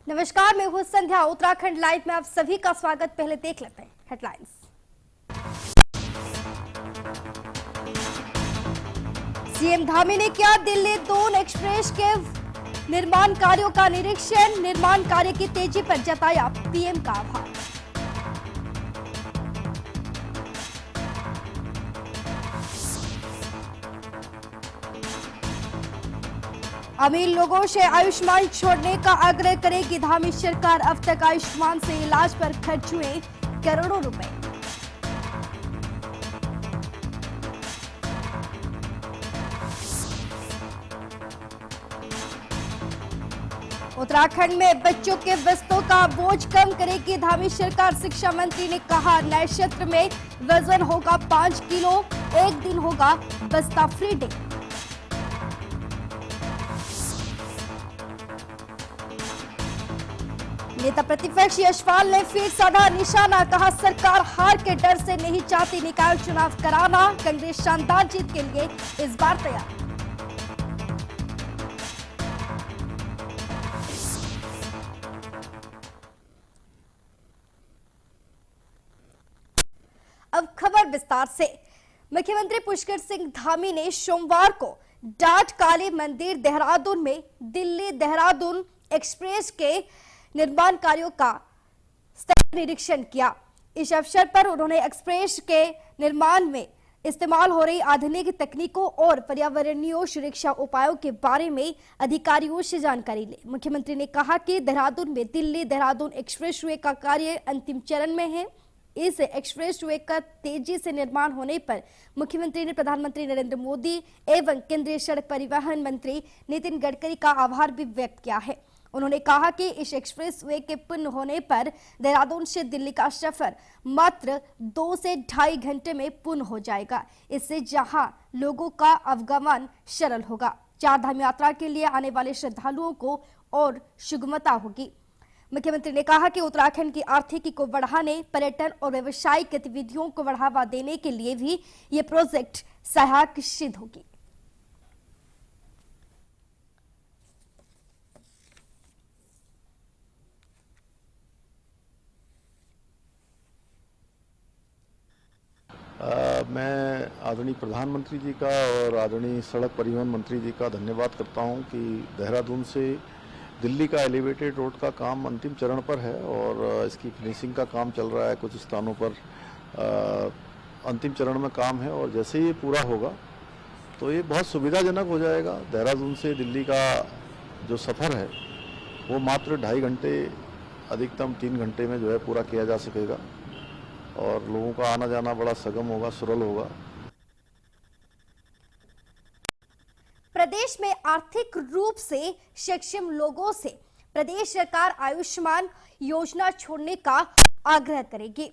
नमस्कार, मैं हूं संध्या। उत्तराखंड लाइव में आप सभी का स्वागत। पहले देख लेते हैं हेडलाइंस। सीएम धामी ने किया दिल्ली दून एक्सप्रेस के निर्माण कार्यों का निरीक्षण। निर्माण कार्य की तेजी पर जताया पीएम का आभार। अमीर लोगों से आयुष्मान छोड़ने का आग्रह करेगी धामी सरकार। अब तक आयुष्मान से इलाज पर खर्च हुए करोड़ों रुपए। उत्तराखंड में बच्चों के बस्तों का बोझ कम करेगी धामी सरकार। शिक्षा मंत्री ने कहा नए सत्र में वजन होगा 5 किलो, एक दिन होगा बस्ता फ्री डे। नेता प्रतिपक्ष यशपाल ने फिर साधा निशाना। कहा सरकार हार के डर से नहीं चाहती निकाय चुनाव कराना। कांग्रेस शानदार जीत के लिए इस बार तैयार। अब खबर विस्तार से। मुख्यमंत्री पुष्कर सिंह धामी ने सोमवार को डाट काली मंदिर देहरादून में दिल्ली देहरादून एक्सप्रेस के निर्माण कार्यों का स्थल निरीक्षण किया। इस अवसर पर उन्होंने एक्सप्रेस के निर्माण में इस्तेमाल हो रही आधुनिक तकनीकों और पर्यावरणीय सुरक्षा उपायों के बारे में अधिकारियों से जानकारी ली। मुख्यमंत्री ने कहा कि देहरादून में दिल्ली देहरादून एक्सप्रेसवे का कार्य अंतिम चरण में है। इस एक्सप्रेसवे का तेजी से निर्माण होने पर मुख्यमंत्री ने प्रधानमंत्री नरेंद्र मोदी एवं केंद्रीय सड़क परिवहन मंत्री नितिन गडकरी का आभार भी व्यक्त किया है। उन्होंने कहा कि इस एक्सप्रेसवे के पूर्ण होने पर देहरादून से दिल्ली का सफर मात्र 2 से ढाई घंटे में पूर्ण हो जाएगा। इससे जहां लोगों का आवागमन सरल होगा, चार धाम यात्रा के लिए आने वाले श्रद्धालुओं को और सुगमता होगी। मुख्यमंत्री ने कहा कि उत्तराखंड की आर्थिकी को बढ़ाने, पर्यटन और व्यवसायिक गतिविधियों को बढ़ावा देने के लिए भी ये प्रोजेक्ट सहायक सिद्ध होगी। मैं आदरणीय प्रधानमंत्री जी का और आदरणीय सड़क परिवहन मंत्री जी का धन्यवाद करता हूं कि देहरादून से दिल्ली का एलिवेटेड रोड का काम अंतिम चरण पर है और इसकी फिनिशिंग का काम चल रहा है। कुछ स्थानों पर अंतिम चरण में काम है और जैसे ही ये पूरा होगा तो ये बहुत सुविधाजनक हो जाएगा। देहरादून से दिल्ली का जो सफ़र है वो मात्र 2.5 घंटे, अधिकतम 3 घंटे में जो है पूरा किया जा सकेगा और लोगों का आना जाना बड़ा सुगम होगा, सरल होगा। प्रदेश में आर्थिक रूप से सक्षम लोगों से प्रदेश सरकार आयुष्मान योजना छोड़ने का आग्रह करेगी।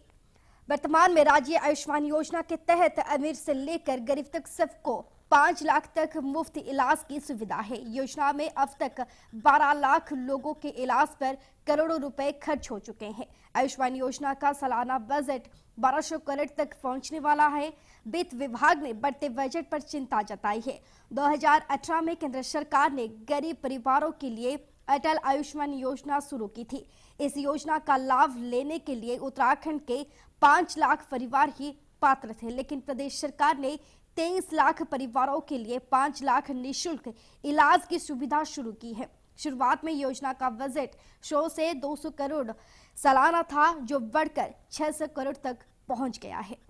वर्तमान में राज्य आयुष्मान योजना के तहत अमीर से लेकर गरीब तक सबको 5 लाख तक मुफ्त इलाज की सुविधा है। योजना में अब तक 12 लाख लोगों के इलाज पर करोड़ों रुपए खर्च हो चुके हैं। आयुष्मान योजना का सालाना बजट 1200 करोड़ तक पहुंचने वाला है। वित्त विभाग ने बढ़ते बजट पर चिंता जताई है। 2018 में केंद्र सरकार ने गरीब परिवारों के लिए अटल आयुष्मान योजना शुरू की थी। इस योजना का लाभ लेने के लिए उत्तराखंड के 5 लाख परिवार ही पात्र थे, लेकिन प्रदेश सरकार ने 23 लाख परिवारों के लिए 5 लाख निःशुल्क इलाज की सुविधा शुरू की है। शुरुआत में योजना का बजट 100 से 200 करोड़ सालाना था, जो बढ़कर 600 करोड़ तक पहुंच गया है।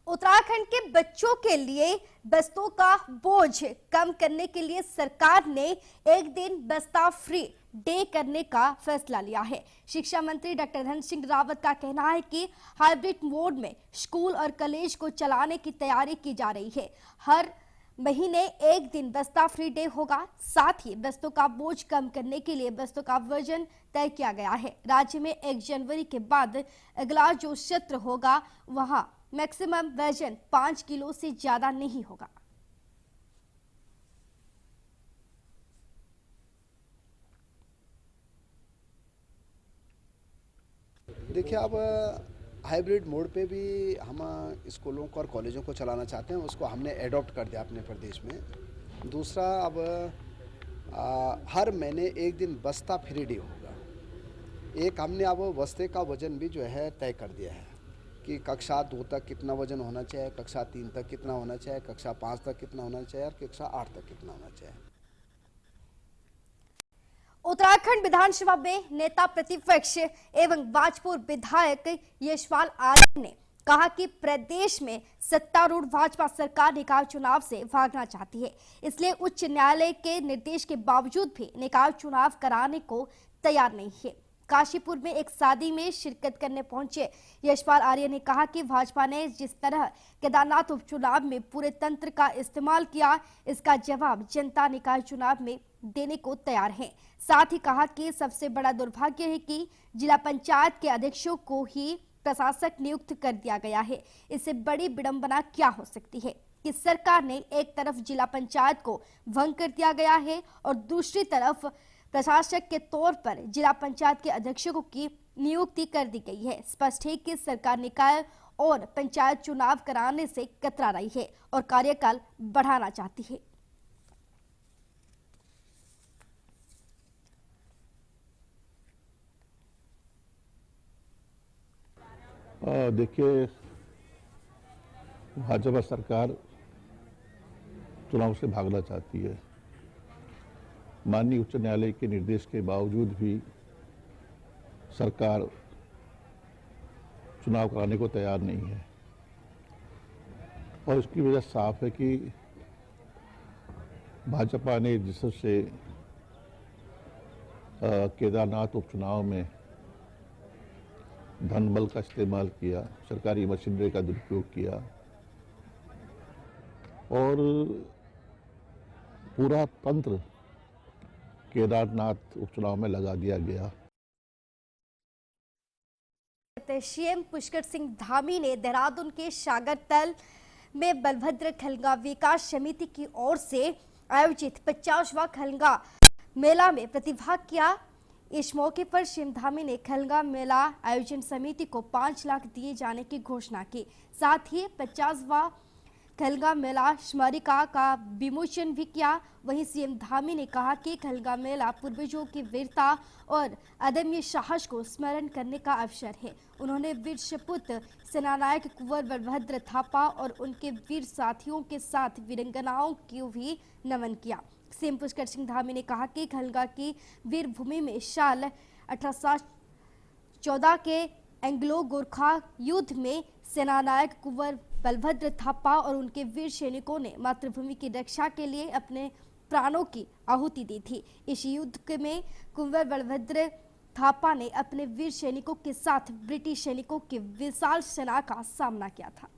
उत्तराखंड के बच्चों के लिए बस्तों का बोझ कम करने के लिए सरकार ने एक दिन बस्ता फ्री डे करने का फैसला लिया है। शिक्षा मंत्री डॉक्टर धन सिंह रावत का कहना है कि हाइब्रिड मोड में स्कूल और कॉलेज को चलाने की तैयारी की जा रही है। हर महीने एक दिन बस्ता फ्री डे होगा। साथ ही बस्तों का बोझ कम करने के लिए बस्तों का वजन तय किया गया है। राज्य में 1 जनवरी के बाद अगला जो सत्र होगा वहां मैक्सिमम वजन 5 किलो से ज्यादा नहीं होगा। देखिए, अब हाइब्रिड मोड पे भी हम स्कूलों को और कॉलेजों को चलाना चाहते हैं, उसको हमने एडॉप्ट कर दिया अपने प्रदेश में। दूसरा, अब हर महीने एक दिन बस्ता फ्री डे होगा। एक हमने अब बस्ते का वजन भी जो है तय कर दिया है कि कक्षा 2 तक कितना वजन होना चाहिए, कक्षा 3 तक कितना होना चाहिए, कक्षा 5 तक कितना होना चाहिए और कक्षा 8 तक कितना होना चाहिए। उत्तराखंड विधानसभा में नेता प्रतिपक्ष एवं भाजपा विधायक यशपाल आर्य ने कहा कि प्रदेश में सत्तारूढ़ भाजपा सरकार निकाय चुनाव से भागना चाहती है, इसलिए उच्च न्यायालय के निर्देश के बावजूद भी निकाय चुनाव कराने को तैयार नहीं है। काशीपुर में एक शादी में शिरकत करने पहुंचे यशपाल आर्य ने कहा कि भाजपा ने जिस तरह केदारनाथ उपचुनाव में पूरे तंत्र का इस्तेमाल किया, इसका जवाब जनता निकाय चुनाव में देने को तैयार है। साथ ही कहा कि सबसे बड़ा दुर्भाग्य है कि जिला पंचायत के अध्यक्षों को ही प्रशासक नियुक्त कर दिया गया है। इससे बड़ी विडंबना क्या हो सकती है कि सरकार ने एक तरफ जिला पंचायत को भंग कर दिया गया है और दूसरी तरफ प्रशासक के तौर पर जिला पंचायत के अध्यक्षों की नियुक्ति कर दी गई है। स्पष्ट है कि सरकार निकाय और पंचायत चुनाव कराने से कतरा रही है और कार्यकाल बढ़ाना चाहती है। देखिए, भाजपा सरकार चुनाव से भागना चाहती है। माननीय उच्च न्यायालय के निर्देश के बावजूद भी सरकार चुनाव कराने को तैयार नहीं है और इसकी वजह साफ है कि भाजपा ने जिससे केदारनाथ उपचुनाव में धन बल का इस्तेमाल किया, सरकारी मशीनरी का दुरुपयोग किया और पूरा तंत्र केदारनाथ उपचुनाव में लगा दिया गया। सीएम पुष्कर सिंह धामी ने देहरादून के सागरतल में बलभद्र खलगा विकास समिति की ओर से आयोजित 50वां खलगा मेला में प्रतिभाग किया। इस मौके पर सीएम धामी ने खलगा मेला आयोजन समिति को 5 लाख दिए जाने की घोषणा की। साथ ही 50वां खलगा मेला स्मारिका का विमोचन भी किया। वहीं सीएम धामी ने कहा कि खलगा मेला पूर्वजों की वीरता और अदम्य साहस को स्मरण करने का अवसर है। उन्होंने वीर सपूत सेनानायक कुंवर बलभद्र थापा और उनके वीर साथियों के साथ वीरंगनाओं को भी नमन किया। सीएम पुष्कर सिंह धामी ने कहा कि खलगा की वीर भूमि में साल 1814 के एंग्लो गोरखा युद्ध में सेनानायक कुंवर बलभद्र थापा और उनके वीर सैनिकों ने मातृभूमि की रक्षा के लिए अपने प्राणों की आहुति दी थी। इस युद्ध में कुंवर बलभद्र थापा ने अपने वीर सैनिकों के साथ ब्रिटिश सैनिकों की विशाल सेना का सामना किया था।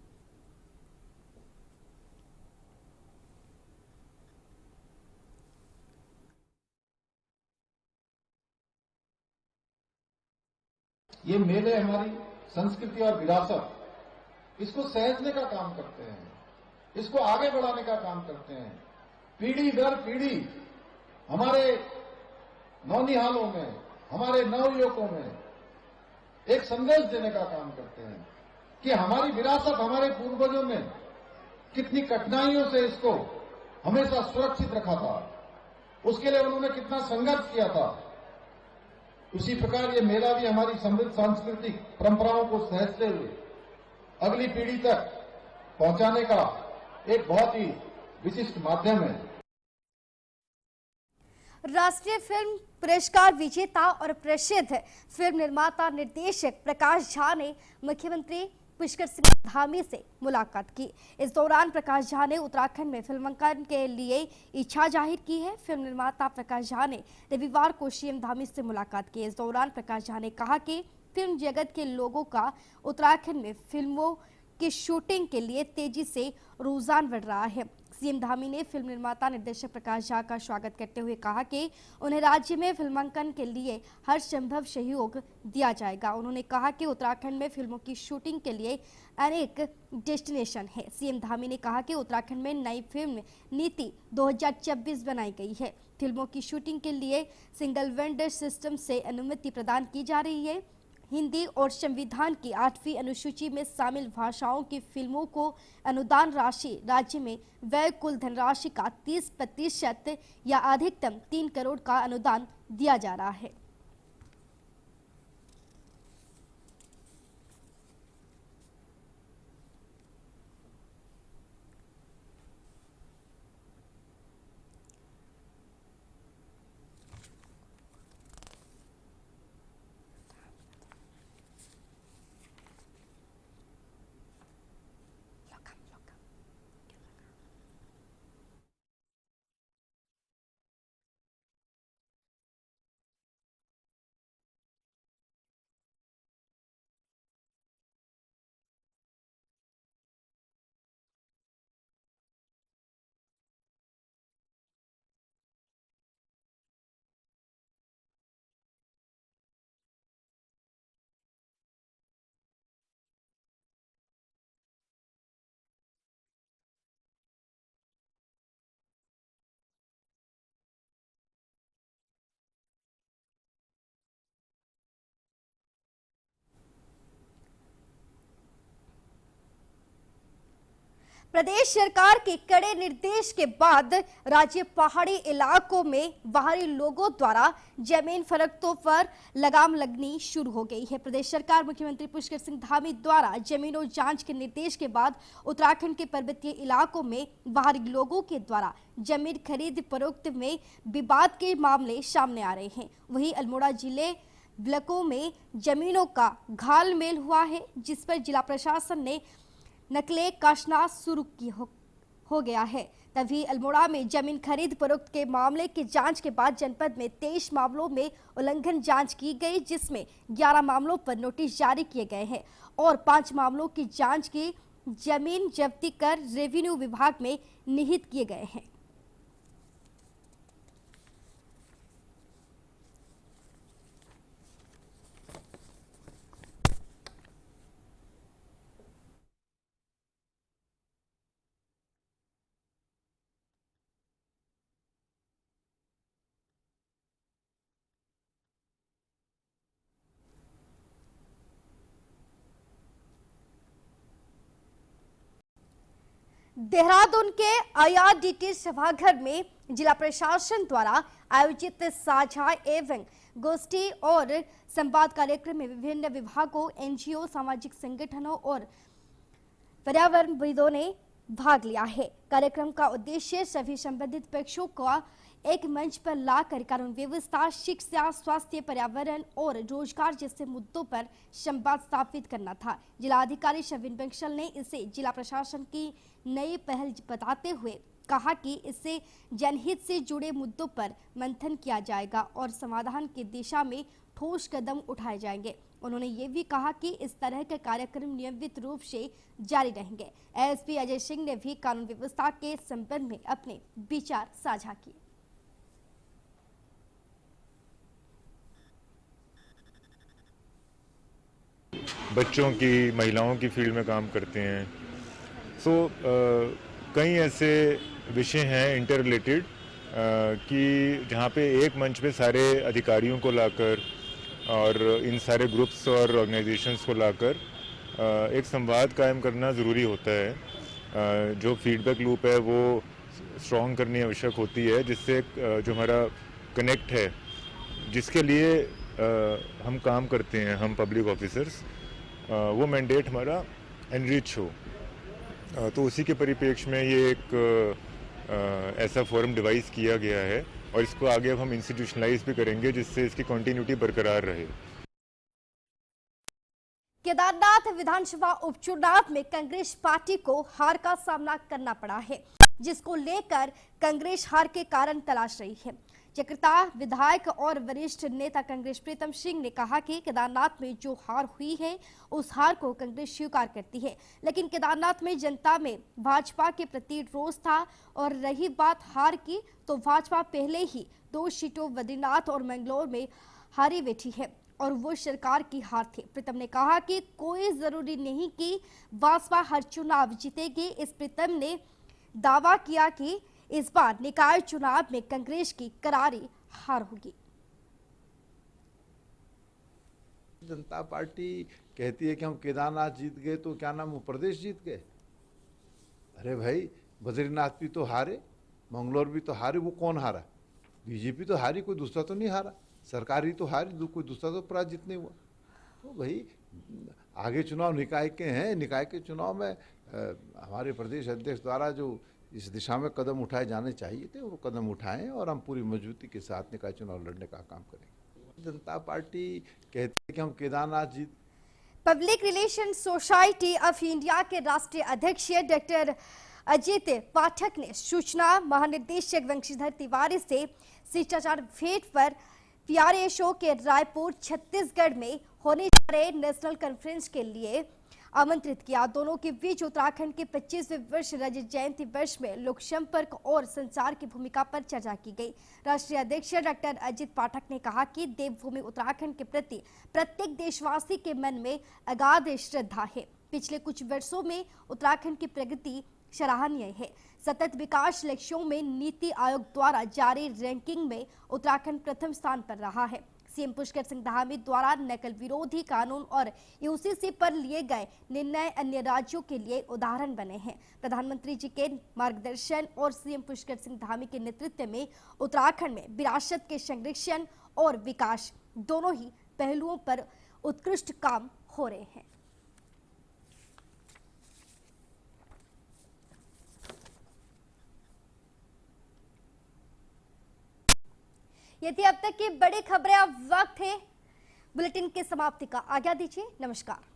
ये मेले हमारी संस्कृति और विरासत, इसको सहेजने का काम करते हैं, इसको आगे बढ़ाने का काम करते हैं। पीढ़ी दर पीढ़ी हमारे नौनिहालों में, हमारे नवयुवकों में एक संदेश देने का काम करते हैं कि हमारी विरासत, हमारे पूर्वजों ने कितनी कठिनाइयों से इसको हमेशा सुरक्षित रखा था, उसके लिए उन्होंने कितना संघर्ष किया था। उसी प्रकार ये मेला भी हमारी समृद्ध सांस्कृतिक परंपराओं को सहेजते हुए अगली पीढ़ी तक पहुंचाने का एक बहुत ही विशिष्ट माध्यम है। राष्ट्रीय फिल्म पुरस्कार विजेता और प्रसिद्ध फिल्म निर्माता निर्देशक प्रकाश झा ने मुख्यमंत्री पुष्कर सिंह धामी से मुलाकात की। इस दौरान प्रकाश झा ने उत्तराखंड में फिल्मांकन के लिए इच्छा जाहिर की है। फिल्म निर्माता प्रकाश झा ने रविवार को सीएम धामी से मुलाकात की। इस दौरान प्रकाश झा ने कहा कि फिल्म जगत के लोगों का उत्तराखंड में फिल्मों की शूटिंग के लिए तेजी से रुझान बढ़ रहा है। सीएम धामी ने फिल्म निर्माता निर्देशक प्रकाश झा का स्वागत करते हुए कहा कि उन्हें राज्य में फिल्मांकन के लिए हर संभव सहयोग दिया जाएगा। उन्होंने कहा कि उत्तराखंड में फिल्मों की शूटिंग के लिए अनेक डेस्टिनेशन है। सीएम धामी ने कहा कि उत्तराखंड में नई फिल्म नीति 2026 बनाई गई है। फिल्मों की शूटिंग के लिए सिंगल वेंडर सिस्टम से अनुमति प्रदान की जा रही है। हिंदी और संविधान की 8वीं अनुसूची में शामिल भाषाओं की फिल्मों को अनुदान राशि राज्य में व्यय कुल धनराशि का 30% या अधिकतम 3 करोड़ का अनुदान दिया जा रहा है। प्रदेश सरकार के कड़े निर्देश के बाद राज्य पहाड़ी इलाकों में बाहरी लोगों द्वारा जमीन फरोख्तों पर लगाम लगनी शुरू हो गई है। प्रदेश सरकार मुख्यमंत्री पुष्कर सिंह धामी द्वारा जमीनों जांच के निर्देश के बाद उत्तराखंड के पर्वतीय इलाकों में बाहरी लोगों के द्वारा जमीन खरीद फरोख्त में विवाद के मामले सामने आ रहे हैं। वहीं अल्मोड़ा जिले ब्लॉकों में जमीनों का घालमेल हुआ है, जिस पर जिला प्रशासन ने नकले काशना शुरू की हो गया है। तभी अल्मोड़ा में जमीन खरीद फरोख्त के मामले की जांच के बाद जनपद में 23 मामलों में उल्लंघन जांच की गई, जिसमें 11 मामलों पर नोटिस जारी किए गए हैं और 5 मामलों की जांच की जमीन जब्ती कर रेवेन्यू विभाग में निहित किए गए हैं। देहरादून के IRDT सभागार में जिला प्रशासन द्वारा आयोजित साझा एवं गोष्ठी और संवाद कार्यक्रम में विभिन्न विभागों, NGO, सामाजिक संगठनों और पर्यावरणविदों ने भाग लिया है। कार्यक्रम का उद्देश्य सभी संबंधित पक्षों का एक मंच पर लाकर कानून व्यवस्था, शिक्षा, स्वास्थ्य, पर्यावरण और रोजगार जैसे मुद्दों पर संवाद स्थापित करना था। जिला अधिकारी शविन बंसल ने इसे जिला प्रशासन की नई पहल बताते हुए कहा कि इससे जनहित से जुड़े मुद्दों पर मंथन किया जाएगा और समाधान की दिशा में ठोस कदम उठाए जाएंगे। उन्होंने ये भी कहा कि इस तरह के कार्यक्रम नियमित रूप से जारी रहेंगे। ASP अजय सिंह ने भी कानून व्यवस्था के संबंध में अपने विचार साझा किए। बच्चों की, महिलाओं की फील्ड में काम करते हैं। कई ऐसे विषय हैं इंटर रिलेटेड कि जहाँ पे एक मंच पे सारे अधिकारियों को लाकर और इन सारे ग्रुप्स और ऑर्गेनाइजेशंस को लाकर एक संवाद कायम करना ज़रूरी होता है। जो फीडबैक लूप है वो स्ट्रॉन्ग करनी आवश्यक होती है, जिससे जो हमारा कनेक्ट है, जिसके लिए हम काम करते हैं, हम पब्लिक ऑफिसर्स, वो मैंडेट हमारा एनरिच हो। तो उसी के परिप्रेक्ष्य में ये एक ऐसा फोरम डिवाइस किया गया है और इसको आगे अब हम इंस्टीट्यूशनलाइज भी करेंगे, जिससे इसकी कंटिन्यूटी बरकरार रहे। केदारनाथ विधानसभा उपचुनाव में कांग्रेस पार्टी को हार का सामना करना पड़ा है, जिसको लेकर कांग्रेस हार के कारण तलाश रही है। चक्रता विधायक और वरिष्ठ नेता कांग्रेस प्रीतम सिंह ने कहा कि केदारनाथ में जो हार हुई है उस हार को कांग्रेस स्वीकार करती है, लेकिन केदारनाथ में जनता में भाजपा के प्रति रोष था और रही बात हार की, तो भाजपा पहले ही 2 सीटों बद्रीनाथ और मैंगलोर में हारी बैठी है और वो सरकार की हार थी। प्रीतम ने कहा कि कोई जरूरी नहीं कि भाजपा हर चुनाव जीतेगी। इस प्रीतम ने दावा किया कि इस बार निकाय चुनाव में कांग्रेस की करारी हार होगी। जनता पार्टी कहती है कि हम केदारनाथ जीत गए तो क्या नाम वो प्रदेश जीत गए। अरे भाई, बद्रीनाथ भी तो हारे, मंगलौर भी तो हारे, वो कौन हारा? बीजेपी तो हारी, कोई दूसरा तो नहीं हारा। सरकार ही तो हारी, कोई दूसरा तो पराजित नहीं हुआ। तो भाई आगे चुनाव निकाय के हैं, निकाय के चुनाव में हमारे प्रदेश अध्यक्ष द्वारा जो इस दिशा में कदम उठाए जाने चाहिए थे वो कदम उठाएं और हम पूरी मजबूती के साथ निकाय चुनाव लड़ने का काम करेंगे। जनता पार्टी कहती है कि हम केदारनाथ जीत। Public relation society of India के राष्ट्रीय अध्यक्ष डॉक्टर अजित पाठक ने सूचना महानिदेशक वंशीधर तिवारी से शिष्टाचार भेंट पर PRSO के रायपुर छत्तीसगढ़ में होने जा रहे नेशनल कॉन्फ्रेंस के लिए आमंत्रित किया। दोनों के बीच उत्तराखंड के 25वें वर्ष रजत जयंती वर्ष में लोक संपर्क और संचार की भूमिका पर चर्चा की गई। राष्ट्रीय अध्यक्ष डॉक्टर अजित पाठक ने कहा कि देवभूमि उत्तराखंड के प्रति प्रत्येक देशवासी के मन में अगाध श्रद्धा है। पिछले कुछ वर्षों में उत्तराखंड की प्रगति सराहनीय है। सतत विकास लक्ष्यों में नीति आयोग द्वारा जारी रैंकिंग में उत्तराखंड प्रथम स्थान पर रहा है। सीएम पुष्कर सिंह धामी द्वारा नकल विरोधी कानून और UCC पर लिए गए निर्णय अन्य राज्यों के लिए उदाहरण बने हैं। प्रधानमंत्री जी के मार्गदर्शन और सीएम पुष्कर सिंह धामी के नेतृत्व में उत्तराखंड में विरासत के संरक्षण और विकास दोनों ही पहलुओं पर उत्कृष्ट काम हो रहे हैं। ये थी अब तक की बड़ी खबरें। अब वक्त है बुलेटिन की समाप्ति का। आज्ञा दीजिए। नमस्कार।